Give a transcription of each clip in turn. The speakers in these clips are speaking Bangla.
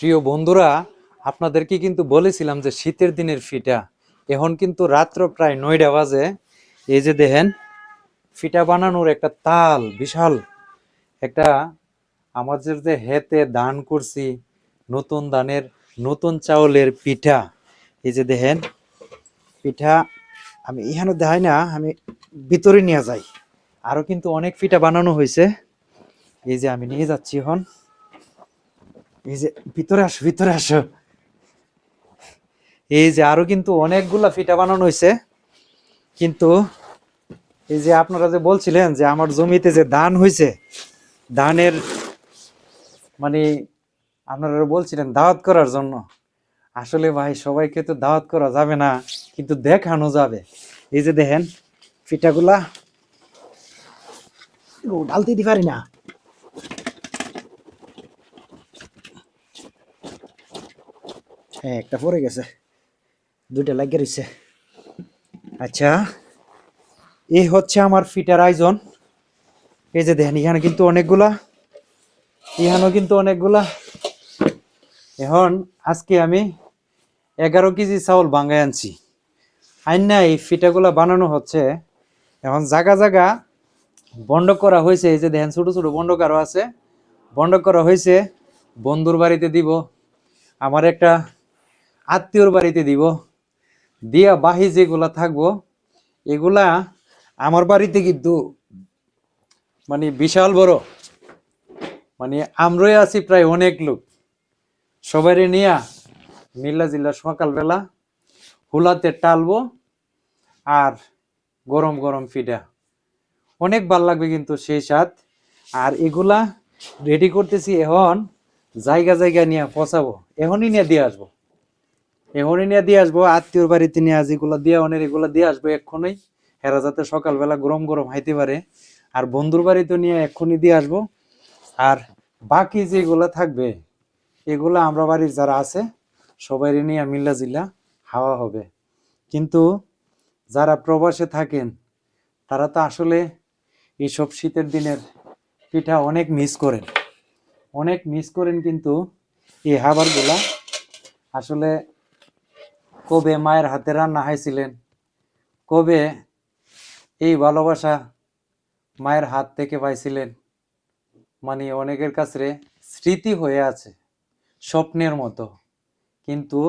প্রিয় বন্ধুরা, আপনাদেরকে কিন্তু বলেছিলাম যে শীতের দিনের ফিটা। এখন কিন্তু রাত্র প্রায় 9টা বাজে। এই যে দেখেন, ফিটা বানানোর একটা তাল বিশাল একটা, আমাদের যে হেতে দান করছি নতুন ধানের নতুন চাউলের পিঠা। এই যে দেখেন পিঠা, আমি এখানে দেখাই না, আমি ভিতরে নিয়ে যাই। আরো কিন্তু অনেক পিঠা বানানো হয়েছে। এই যে আমি নিয়ে যাচ্ছি এখন। এই যে ভিতরে আসো, ভিতরে আসো। এই যে আরো কিন্তু অনেকগুলা পিঠা বানানো হয়েছে। কিন্তু এই যে আপনারা যে বলছিলেন যে আমার জমিতে যে ধান হয়েছে, ধানের মানে আপনারা বলছিলেন দাওয়াত করার জন্য। আসলে ভাই সবাইকে তো দাওয়াত করা যাবে না, কিন্তু দেখানো যাবে। এই যে দেখেন পিঠাগুলা ডালতে দিতে পারি না। হ্যাঁ, একটা পড়ে গেছে, দুইটা লাগিয়ে রয়েছে। আচ্ছা, এই হচ্ছে আমার ফিটার আয়োজন। এই যে দেখেন এখানে কিন্তু অনেকগুলা, এখানেও কিন্তু অনেকগুলা। এখন আজকে আমি 11 কেজি চাউল বাঙ্গায় আনছি। আইনা এই ফিটাগুলা বানানো হচ্ছে। এখন জায়গা জায়গা বন্ধ করা হয়েছে। এই যে দেখেন ছোট ছোট বন্ধ করা আছে, বন্ধ করা হয়েছে। বন্ধুর বাড়িতে দিব, আমার একটা আত্মীয়র বাড়িতে দিব, দিয়া বাহি যেগুলা থাকবো এগুলা আমার বাড়িতে কিন্তু বিশাল বড়, আমরাই আছি প্রায় অনেক লোক। সবাই নিয়া মিল্লা জিল্লা সকালবেলা হুলাতে টালবো, আর গরম গরম ফিডা অনেক ভাল লাগবে কিন্তু সেই স্বাদ। আর এগুলা রেডি করতেছি এখন, জায়গা জায়গা নিয়ে পচাবো। এখনই নিয়ে দিয়ে আসবো, এখনই নিয়ে দিয়ে আসবো আত্মীয়র বাড়িতে নিয়ে। আজ এগুলা দিয়ে অনেক এগুলা দিয়ে আসবো এক্ষুনি, হেরা যাতে সকালবেলা গরম গরম হাইতে পারে। আর বন্ধুর বাড়িতে নিয়ে এক্ষুনি দিয়ে আসবো। আর বাকি যেগুলা থাকবে এগুলা আমরা বাড়ির যারা আছে সবাই নিয়ে মিল্লা জিল্লা হাওয়া হবে। কিন্তু যারা প্রবাসে থাকেন তারা তো আসলে এইসব শীতের দিনের পিঠা অনেক মিস করেন, অনেক মিস করেন। কিন্তু এই খাবারগুলা আসলে কবে মায়ের হাতে রান্না খাইছিলেন, কবে এই ভালোবাসা মায়ের হাত থেকে পাইছিলেন, অনেকের কাছে স্মৃতি হয়ে আছে, স্বপ্নের মতো। কিন্তু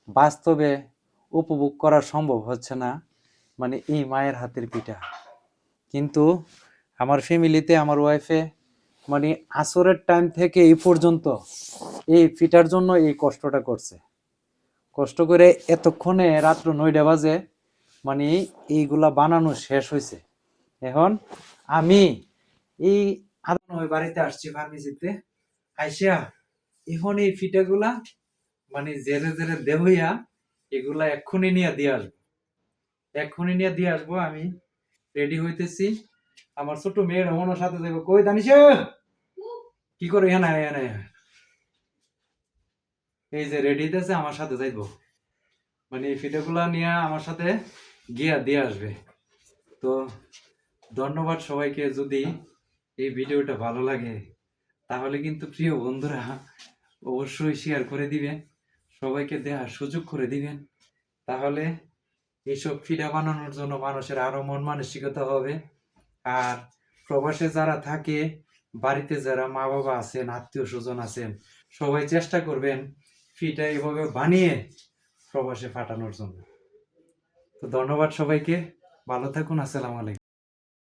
বাস্তবে উপভোগ করা সম্ভব হচ্ছে না এই মায়ের হাতের পিঠা। কিন্তু আমার ফ্যামিলিতে আমার ওয়াইফে আসরের টাইম থেকে এই পর্যন্ত এই পিঠার জন্য এই কষ্টটা করছে। কষ্ট করে এতক্ষণে রাত্র 9টা বাজে এইগুলা বানানো শেষ হয়েছে। এখন আমি এই আদান বাড়িতে আসছি ফার্মেসিতে আইসা, এখন এই পিঠাগুলা জেরে জেরে দেহইয়া এগুলা এক্ষুনি নিয়ে দিয়ে আসবো, এক্ষুনি নিয়ে দিয়ে আসবো। আমি রেডি হইতেছি, আমার ছোট মেয়ের আমার সাথে যাবো। কই দানিশ, কি করে? এখানে এখানে এই যে রেডি হইতেছে, আমার সাথে যাইবো। এই পিঠাগুলা নিয়ে আমার সাথে গিয়া দিয়ে আসবে। তো ধন্যবাদ সবাইকে। যদি এই ভিডিওটা ভালো লাগে তাহলে কিন্তু প্রিয় বন্ধুরা অবশ্যই শেয়ার করে দিবেন, সবাইকে দেখার সুযোগ করে দিবেন। তাহলে এইসব পিঠা বানানোর জন্য মানুষের আরো মন মানসিকতা হবে। আর প্রবাসে যারা থাকে, বাড়িতে যারা মা বাবা আছেন, আত্মীয় স্বজন আছেন, সবাই চেষ্টা করবেন পিঠা এভাবে বানিয়ে প্রবাসে পাঠানোর জন্য। তো ধন্যবাদ সবাইকে, ভালো থাকুন, আসসালামু আলাইকুম।